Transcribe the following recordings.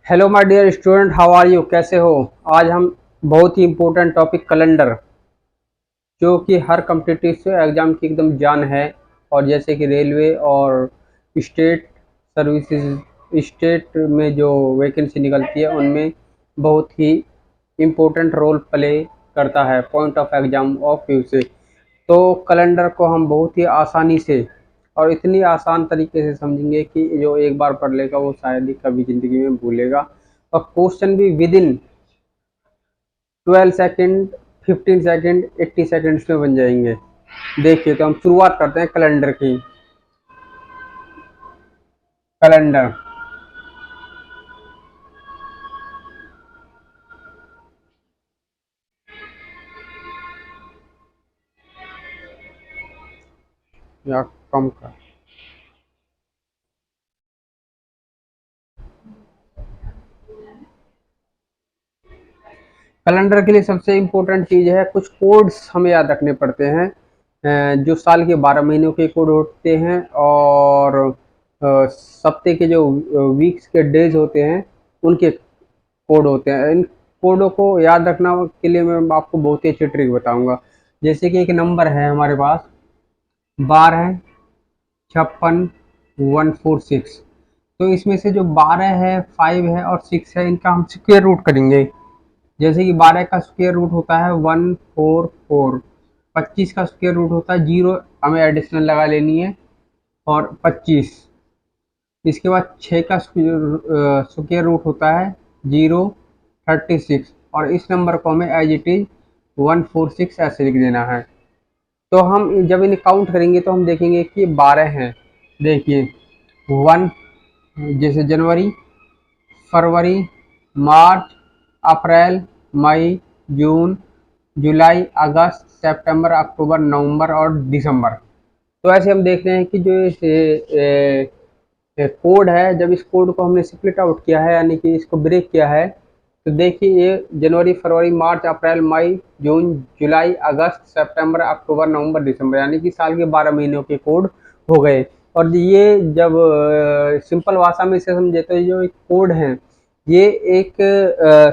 Hello my dear student, how are you? कैसे हो? आज हम बहुत ही इम्पोर्टेंट टॉपिक कैलेंडर, जो कि हर कम्पिटिटिव एग्जाम की एकदम जान है। और जैसे कि रेलवे और स्टेट सर्विसेज, स्टेट में जो वैकेंसी निकलती है उनमें बहुत ही इम्पोर्टेंट रोल प्ले करता है point of exam of view से। तो कैलेंडर को हम बहुत ही आसानी से और इतनी आसान तरीके से समझेंगे कि जो एक बार पढ़ लेगा वो शायद ही कभी ज़िंदगी में भूलेगा। और क्वेश्चन भी with in 12 second, 15 second, 80 seconds में बन जाएंगे। देखिए, तो हम शुरुआत करते हैं कैलेंडर की। कैलेंडर या कम कर। कैलेंडर के लिए सबसे इम्पोर्टेंट चीज़ है, कुछ कोड्स हमें याद रखने पड़ते हैं। जो साल के 12 महीनों के कोड होते हैं और सप्ते के जो वीक्स के डेज होते हैं उनके कोड होते हैं। इन कोडों को याद रखना के लिए मैं आपको बहुत ही अच्छी ट्रिक बताऊंगा। जैसे कि एक नंबर है हमारे पास 12, 56, 146। तो इसमें से जो 12 है, 5 है और 6 है, इनका हम स्क्वायर रूट करेंगे। जैसे कि 12 का स्क्वायर रूट होता है 144, 25 का स्क्वायर रूट होता है 0, हमें एडिशनल लगा लेनी है, और 25। इसके बाद 6 का स्क्वायर रूट होता है 0, 36, और इस नंबर को हमें एज इट इज 146 ऐसे लिख देना है। तो हम जब इन्हें काउंट करेंगे तो हम देखेंगे कि 12 हैं। देखिए, 1 जैसे जनवरी, फरवरी, मार्च, अप्रैल, मई, जून, जुलाई, अगस्त, सितंबर, अक्टूबर, नवंबर और दिसंबर। तो ऐसे हम देखते हैं कि जो कोड है, जब इस कोड को हमने स्प्लिट आउट किया है यानी कि इसको ब्रेक किया है, तो देखिए ये जनवरी, फरवरी, मार्च, अप्रैल, मई, जून, जुलाई, अगस्त, सितंबर, अक्टूबर, नवंबर, दिसंबर, यानी कि साल के 12 महीनों के कोड हो गए। और ये जब सिंपल भाषा में इसे समझे तो जो एक कोड है, ये एक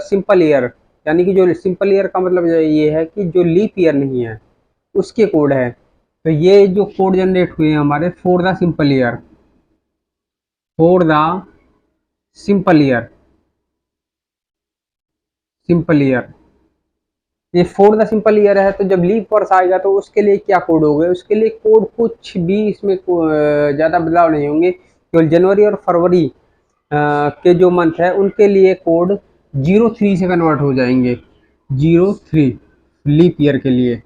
सिंपल ईयर, यानी कि जो सिंपल ईयर का मतलब ये है कि जो लीप ईयर नहीं है उसके कोड है। तो ये जो कोड जनरेट हुए हैं हमारे for the simple year, for the simple year, simple year, ये फॉर द सिंपल ईयर है। तो जब लीप वर्ष आएगा तो उसके लिए क्या कोड होंगे? उसके लिए कोड कुछ भी इसमें ज़्यादा बदलाव नहीं होंगे। केवल जनवरी और फरवरी के जो मंथ है उनके लिए कोड 03 से कन्वर्ट हो जाएंगे। 03 लीप ईयर के लिए,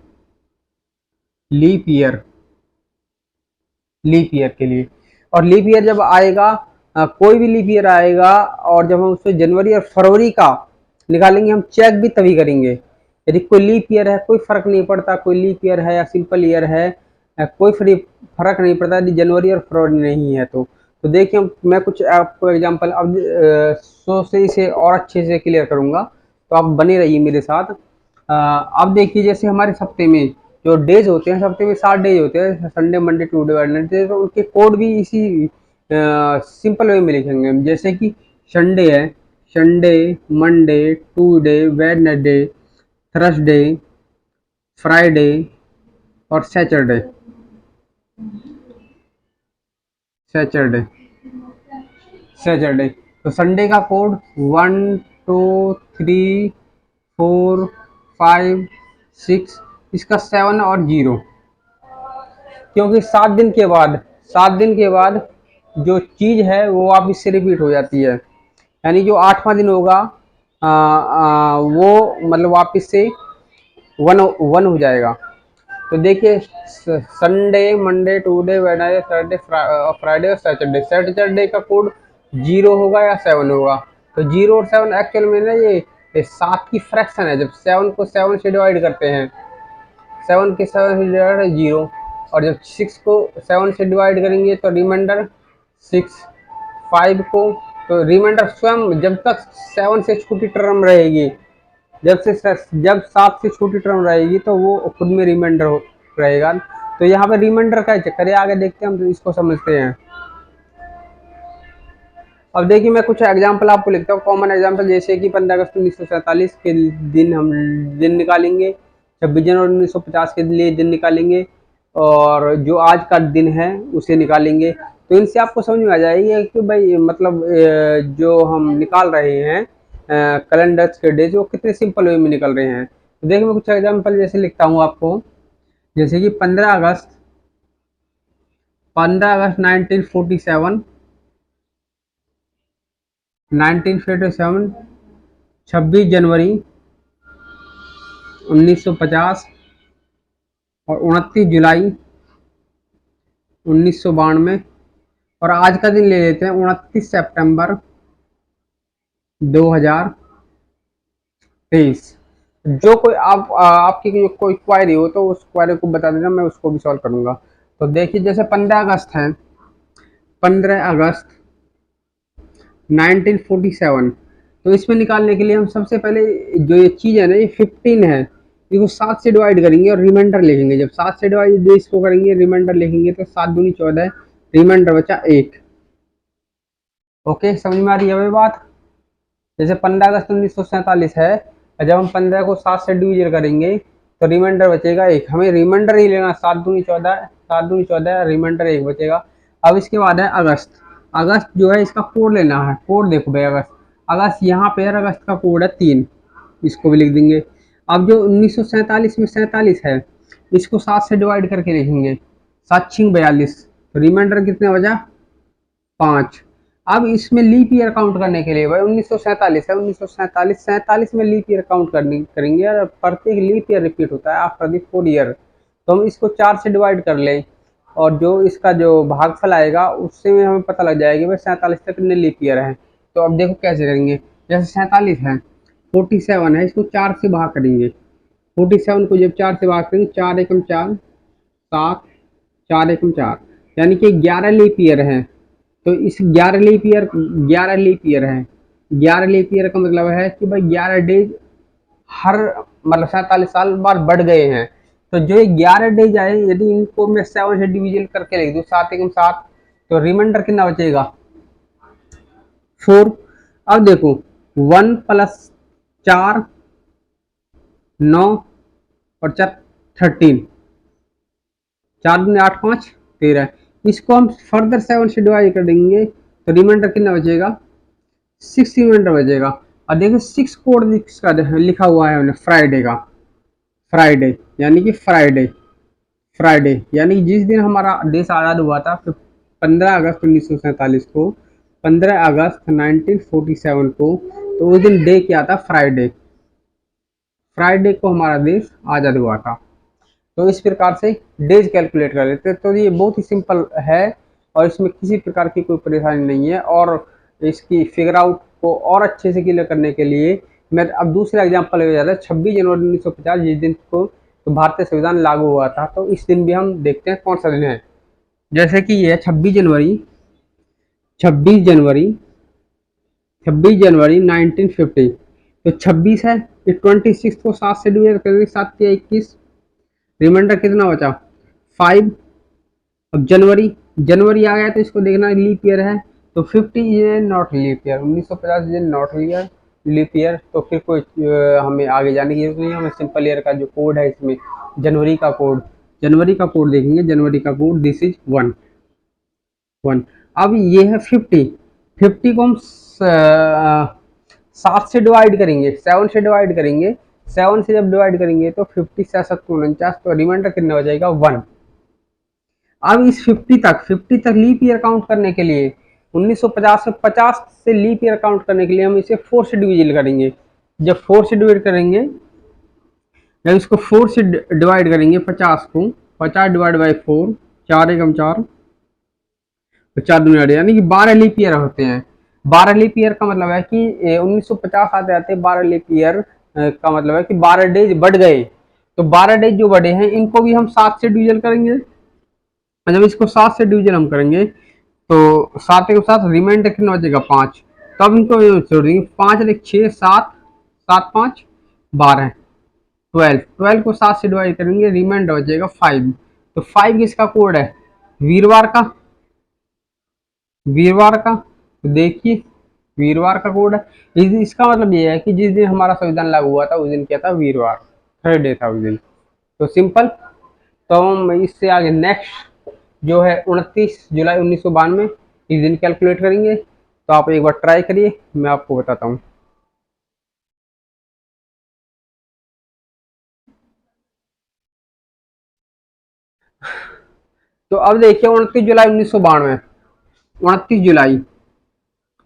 लीप ईयर, लीप ईयर के लिए। और लीप ईयर जब आएगा, कोई भी लीप ईयर आएगा, और जब हम उसमें जनवरी और फरवरी का निकालेंगे, हम चेक भी तभी करेंगे। यदि कोई लीप ईयर है, कोई फर्क नहीं पड़ता, कोई लीप ईयर है या सिंपल ईयर है, कोई फर्क नहीं पड़ता यदि जनवरी और फरवरी नहीं है तो देखिए, मैं कुछ आपको एग्जांपल अब सो से इसे और अच्छे से क्लियर करूंगा, तो आप बने रहिए मेरे साथ। अब देखिए, जैसे हमारे सप्ते में जो डेज होते हैं, हफ्ते में 7 डेज होते हैं, संडे, मंडे, ट्यूसडे, वेडनेसडे, तो उनके कोड भी इसी सिंपल वे में लिखेंगे। जैसे कि संडे है, Sunday, Monday, Tuesday, Wednesday, Thursday, Friday और सैटरडे, सैटरडे, सैटरडे। तो संडे का कोड 1, 2, 3, 4, 5, 6, इसका 7 और 0, क्योंकि 7 दिन के बाद, 7 दिन के बाद जो चीज़ है वो वापस से रिपीट हो जाती है। यानी जो 8वां दिन होगा वो मतलब वापस से वन वन हो जाएगा। तो देखिए, Sunday, Monday, Tuesday, Wednesday, Thursday, Friday और सैटरडे, सैटरडे का कोड 0 होगा या 7 होगा। तो 0 और 7 एक्चुअल में ना ये 7 की फ्रैक्शन है। जब 7 को 7 से डिवाइड करते हैं, 7 के 7 से डिवाइड है 0, और जब 6 को 7 से डिवाइड करेंगे तो रिमाइंडर 6, 5 को, तो रिमाइंडर स्वयं जब तक 7 से छोटी टर्म रहेगी, जब 7 से छोटी टर्म रहेगी तो वो खुद में रिमाइंडर रहेगा। तो यहाँ पे रिमाइंडर का चक्कर है, आगे देखते हैं हम, तो इसको समझते हैं। अब देखिए मैं कुछ एग्जाम्पल आपको लिखता हूँ, कॉमन एग्जाम्पल, जैसे कि 15 अगस्त 1947 के दिन हम दिन निकालेंगे, 26 जनवरी 1950 के लिए दिन निकालेंगे, और जो आज का दिन है उसे निकालेंगे। तो इनसे आपको समझ में आ जाएगी कि भाई मतलब जो हम निकाल रहे हैं कैलेंडर्स के डेज, वो कितने सिंपल वे में निकल रहे हैं। तो देखिए मैं कुछ एग्जाम्पल जैसे लिखता हूँ आपको, जैसे कि 15 अगस्त 1947, 26 जनवरी 1950 और 29 जुलाई 1992, और आज का दिन ले लेते हैं 29 सितंबर 2023। जो कोई आपकी कोई क्वायरी हो तो उस क्वायरी को बता देना, मैं उसको भी सॉल्व करूंगा। तो देखिए जैसे 15 अगस्त है, 15 अगस्त 1947, तो इसमें निकालने के लिए हम सबसे पहले जो ये चीज़ है ना, ये 15 है, इसको 7 से डिवाइड करेंगे और रिमाइंडर लिखेंगे। जब 7 से डिवाइड इसको करेंगे, रिमाइंडर लिखेंगे, तो 7 दूनी 14, रिमाइंडर बचा 1। ओके, समझ में आ रही है वही बात। जैसे 15 अगस्त 1947 है, और जब हम 15 को 7 से डिविजन करेंगे तो रिमाइंडर बचेगा 1। हमें रिमाइंडर ही लेना, 7 दूनी 14, 7 दूनी 14, रिमाइंडर 1 बचेगा। अब इसके बाद है अगस्त। अगस्त जो है इसका कोड लेना है। कोड देखो भाई, अगस्त, अगस्त यहाँ पे है, अगस्त का कोड है 3, इसको भी लिख देंगे। अब जो 1947 में 47 है, इसको 7 से डिवाइड करके लिखेंगे, 7 छिंग 42, तो रिमाइंडर कितना बचा 5। अब इसमें लीप ईयर काउंट करने के लिए भाई 1947 है, 1947 में लीप ईयर काउंट करेंगे, और प्रत्येक लीप ईयर रिपीट होता है आफ्टर द 4 ईयर। तो हम इसको 4 से डिवाइड कर लें, और जो इसका जो भागफल आएगा उससे में हमें पता लग जाएगा भाई 47 तक कितने लीप ईयर हैं। तो अब देखो कैसे करेंगे। जैसे 47 है, 47 है, इसको 4 से भाग करेंगे। 47 को जब 4 से भाग करेंगे, 4 एकम 4, 7, 4 एकम 4, यानी कि 11 लीप ईयर हैं। तो इस 11 लीप ईयर, 11 लीप ईयर है, 11 लीप ईयर का मतलब है कि भाई 11 डेज हर मतलब 47 साल बाद बढ़ गए हैं। तो जो 11 डेज आए, यदि इनको मैं 7 से डिवीजन करके लिख दूँ, 7 एकम 7, तो रिमाइंडर कितना बचेगा 4। अब देखो 1 प्लस 4 9 और 4 13, 4 दूनी 8 5 13, इसको हम फर्दर 7 से डिवाइड कर देंगे, तो रिमाइंडर कितना बचेगा 6 रिमाइंडर बचेगा। और देखो 6 कोड लिखा हुआ है हमने फ्राइडे का, फ्राइडे यानी कि फ्राइडे यानी जिस दिन हमारा देश आज़ाद हुआ था, 15 अगस्त 1947 को, 15 अगस्त 1947 को, तो उस दिन डे क्या था फ्राइडे, फ्राइडे को हमारा देश आज़ाद हुआ था। तो इस प्रकार से डेज कैलकुलेट कर लेते हैं। तो ये बहुत ही सिंपल है, और इसमें किसी प्रकार की कोई परेशानी नहीं है। और इसकी फिगर आउट को और अच्छे से क्लियर करने के लिए मैं अब दूसरा एग्जांपल ले जा रहा है। 26 जनवरी 1950, जिस दिन को तो भारतीय संविधान लागू हुआ था, तो इस दिन भी हम देखते हैं कौन सा दिन है। जैसे कि ये है 26 जनवरी 1950। तो 26 है, ये 26 को 7 से डिवाइड करेंगे, 7 या 21, रिमाइंडर कितना बचा 5। अब जनवरी, जनवरी आ गया तो इसको देखना लीप ईयर है, तो 50 is not leap year, 1950 is not leap year. तो फिर कोई हमें आगे जाने की जरूरत नहीं है। हमें सिंपल ईयर का जो कोड है इसमें जनवरी का कोड, देखेंगे, जनवरी का कोड दिस इज 1। अब ये है 50 को हम 7 से डिवाइड करेंगे, 7 से डिवाइड करेंगे, 7 से जब डिवाइड करेंगे तो 50 से 7 49, तो रिमाइंडर कितना हो जाएगा 1। अब इस 50 तक लीप ईयर काउंट करने के लिए 1950 में 50 से लीप ईयर काउंट करने के लिए हम इसे 4 से डिविजन करेंगे। जब 4 से डिवाइड करेंगे, जब इसको 4 से डिवाइड करेंगे 50 को, 50 डिवाइड बाई 4, 4 एकम 4, तो 4 दूनी 8, यानी कि 12 लीप ईयर होते हैं। 12 लीप ईयर का मतलब है कि 1950 आते आते 12 लीप ईयर का मतलब है कि 12 डेज बढ़ गए। तो 12 डेज जो बढ़े हैं, इनको भी हम 7 से डिवीजन करेंगे। जब इसको 7 से डिवीजन हम करेंगे, तो 7 के साथ रिमाइंडर कितना बचेगा 5। तब इनको छोड़ देंगे, 5 एक 6 7, 7 5 12, 12 को 7 से डिवाइड करेंगे, रिमाइंडर बचेगा 5। तो 5 किसका कोड है वीरवार का, तो देखिए वीरवार का कोड है। इसका मतलब ये है कि जिस दिन हमारा संविधान लागू हुआ था उस दिन क्या था, वीरवार, थर्ड डे था उस दिन। तो सिंपल। तो हम इससे आगे नेक्स्ट जो है 29 जुलाई 1992 इस दिन कैलकुलेट करेंगे। तो आप एक बार ट्राई करिए, मैं आपको बताता हूँ। तो अब देखिए 29 जुलाई 1992, 29 जुलाई,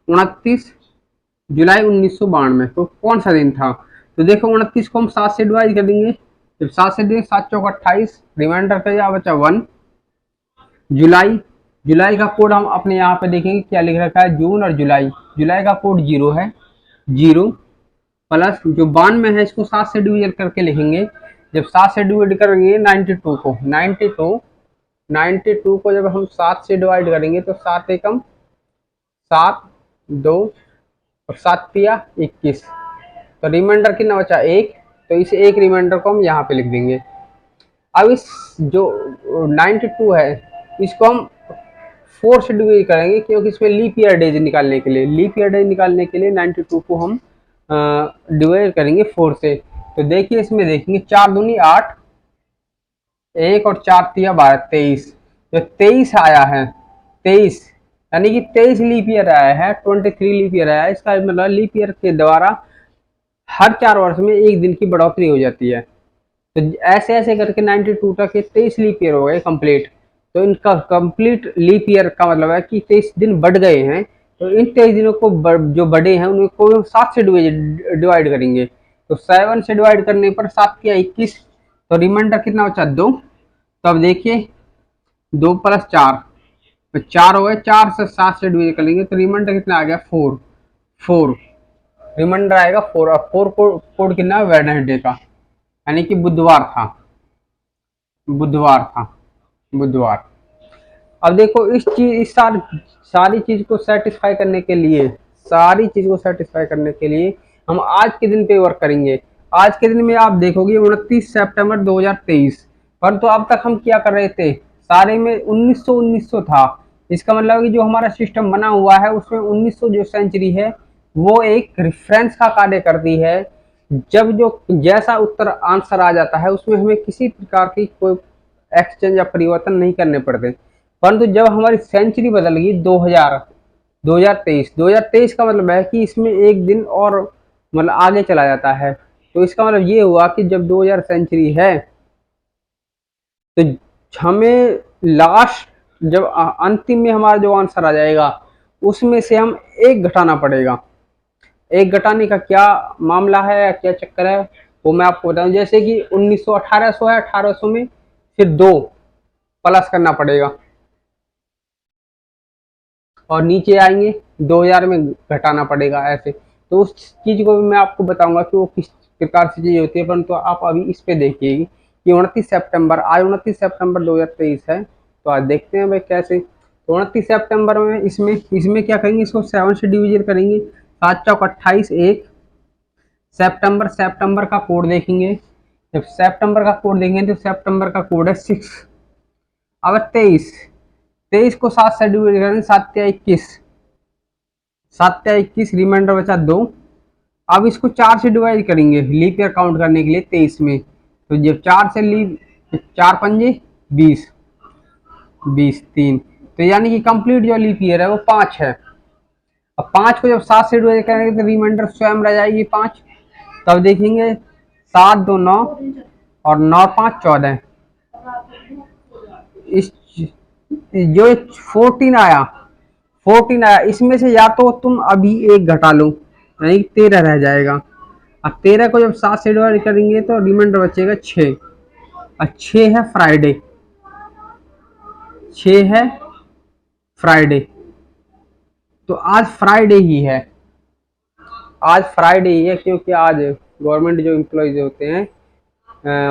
29 जुलाई 1992 तो कौन सा दिन था। तो देखो 29 को हम 7 से डिवाइड कर देंगे। जब 7 से देंगे 7 चौक 28, रिमाइंडर का या बचा 1। जुलाई, जुलाई का कोड हम अपने यहाँ पे देखेंगे क्या लिख रखा है, जून और जुलाई। जुलाई का कोड 0 है, 0 प्लस जो 92 है इसको 7 से डिवीजन करके लिखेंगे। जब 7 से डिवाइड करेंगे 92 को, 92 को जब हम 7 से डिवाइड करेंगे तो 7 एकम 7, 2 और 7 पिया 21। तो रिमाइंडर कितना बचा, 1। तो इस एक रिमाइंडर को हम यहाँ पे लिख देंगे। अब इस जो 92 है इसको हम 4 से डिवाइड करेंगे, क्योंकि इसमें लीप ईयर डेज निकालने के लिए, लीप ईयर डेज निकालने के लिए 92 को हम डिवाइड करेंगे 4 से। तो देखिए इसमें देखेंगे 4 दूनी 8, 1 और 4 तिया 12, 23। जो 23 आया है, 23 यानी कि 23 लीप ईयर आया है, 23 लीप ईयर आया है। इसका मतलब लीप ईयर के द्वारा हर 4 वर्ष में एक दिन की बढ़ोतरी हो जाती है। तो ऐसे ऐसे करके 92 तक के 23 लीप ईयर हो गए कंप्लीट। तो इनका कंप्लीट लीप ईयर का मतलब है कि 23 दिन बढ़ गए हैं। तो इन 23 दिनों को जो बढ़े हैं उनको 7 से डिवाइड करेंगे। तो 7 से डिवाइड करने पर 7 किया 21। तो रिमाइंडर कितना बचा, 2। तो अब देखिए 2 प्लस 4 तो 4 हो गए, 4 से 7 से डिवाइड करेंगे तो रिमाइंडर कितना आ गया, 4। 4 रिमाइंडर आएगा 4। और 4 कोड कितना है, वेडनेसडे का, यानी कि बुधवार था, बुधवार था, बुधवार। अब देखो इस सारी चीज को सेटिस्फाई करने के लिए, सारी चीज को सेटिस्फाई करने के लिए हम आज के दिन पे वर्क करेंगे। आज के दिन में आप देखोगे 29 सितंबर 2023। परंतु अब तक हम क्या कर रहे थे, सारे में 1900 था। इसका मतलब कि जो हमारा सिस्टम बना हुआ है उसमें 1900 जो सेंचुरी है वो एक रेफरेंस का कार्य करती है। जब जो जैसा उत्तर आंसर आ जाता है उसमें हमें किसी प्रकार की कोई एक्सचेंज या परिवर्तन नहीं करने पड़ते। परंतु जब हमारी सेंचुरी बदल गई 2023 का मतलब है कि इसमें एक दिन और मतलब आगे चला जाता है। तो इसका मतलब ये हुआ कि जब 2000 सेंचुरी है तो हमें लास्ट जब अंतिम में हमारा जो आंसर आ जाएगा उसमें से हम एक घटाना पड़ेगा। एक घटाने का क्या मामला है या क्या चक्कर है वो मैं आपको बताऊं। जैसे कि 1900 1800 है, 1800 में फिर 2 प्लस करना पड़ेगा और नीचे आएंगे 2000 में घटाना पड़ेगा, ऐसे। तो उस चीज को भी मैं आपको बताऊंगा कि वो किस प्रकार से चीज होती है। परंतु आप अभी इस पे देखिए कि 29 सितंबर, आज 29 सितंबर 2023 है। तो आज देखते हैं भाई कैसे। तो 29 सितंबर में इसमें इसमें क्या करेंगे, इसको 7 से डिवीजन करेंगे। 7 चौक 28, 1 सितंबर, सितंबर का कोड देखेंगे। जब सितंबर का कोड देखेंगे तो सितंबर का कोड है 6। अब 23 को 7 से डिवाइड करेंगे, 7 या 21, 7 या 21 रिमाइंडर बचा 2। अब इसको 4 से डिवाइड करेंगे लीप ईयर काउंट करने के लिए 23 में। तो जब 4 से लीप 4 पंजे 20, 20 3, तो यानी कि कंप्लीट जो लीप ईयर है वो 5 है। अब 5 को जब 7 से डिवाइड करेंगे तो रिमाइंडर स्वयं रह जाएगी 5। तब देखेंगे 7 2 9 और 9 5 14। इस जो 14 आया इसमें से या तो तुम अभी एक घटा लो यानी 13 रह जाएगा। अब 13 को जब 7 से डिवाइड करेंगे तो रिमाइंडर बचेगा 6। और 6 है फ्राइडे, 6 है फ्राइडे। तो आज फ्राइडे ही है, आज फ्राइडे ही है, क्योंकि आज गवर्नमेंट जो एम्प्लॉयज होते हैं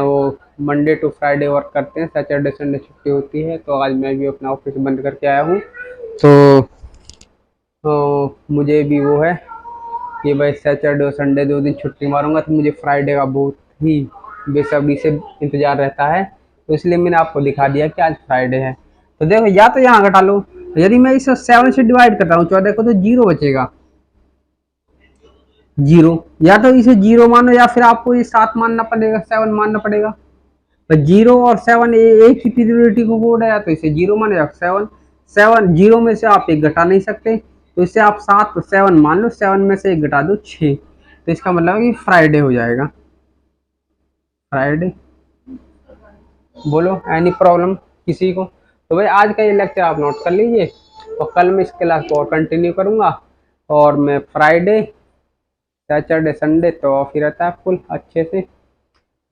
वो मंडे टू फ्राइडे वर्क करते हैं, सैटरडे संडे छुट्टी होती है। तो आज मैं भी अपना ऑफिस बंद करके आया हूँ। तो मुझे भी वो है कि भाई सैटरडे और संडे 2 दिन छुट्टी मारूंगा, तो मुझे फ्राइडे का बहुत ही बेसब्री से इंतजार रहता है। तो इसलिए मैंने आपको दिखा दिया कि आज फ्राइडे है। तो देखो या तो यहाँ घटा लो यदि मैं इसे 7 से डिवाइड करता हूँ 14 को, तो 0 बचेगा, 0। या तो इसे 0 मानो, या फिर आपको ये 7 मानना पड़ेगा, 7 मानना पड़ेगा। पर 0 और 7 एक ही पीरियोडिटी को कोड है, तो इसे 0 मानो या 7। 7 0 में से आप एक घटा नहीं सकते, तो इससे आप 7 मान लो, 7 में से एक घटा दो 6, तो इसका मतलब है कि फ्राइडे हो जाएगा, फ्राइडे। बोलो एनी प्रॉब्लम किसी को? तो भाई आज का ये लेक्चर आप नोट कर लीजिए, और कल मैं इस क्लास को और कंटिन्यू करूँगा। और मैं फ्राइडे, सैटरडे, संडे तो ऑफ ही रहता है फुल अच्छे से।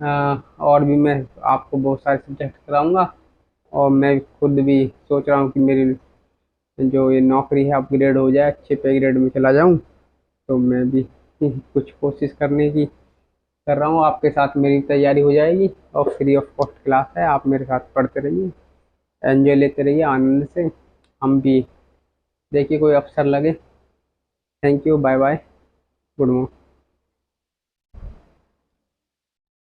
और भी मैं आपको बहुत सारे सब्जेक्ट कराऊंगा, और मैं खुद भी सोच रहा हूँ कि मेरी जो ये नौकरी है अपग्रेड हो जाए, अच्छे पे ग्रेड में चला जाऊँ, तो मैं भी कुछ कोशिश करने की कर रहा हूँ। आपके साथ मेरी तैयारी हो जाएगी, और फ्री ऑफ कॉस्ट क्लास है, आप मेरे साथ पढ़ते रहिए, एंजॉय लेते रहिए आनंद से। हम भी देखिए कोई अवसर लगे। Thank you, bye bye, good morning.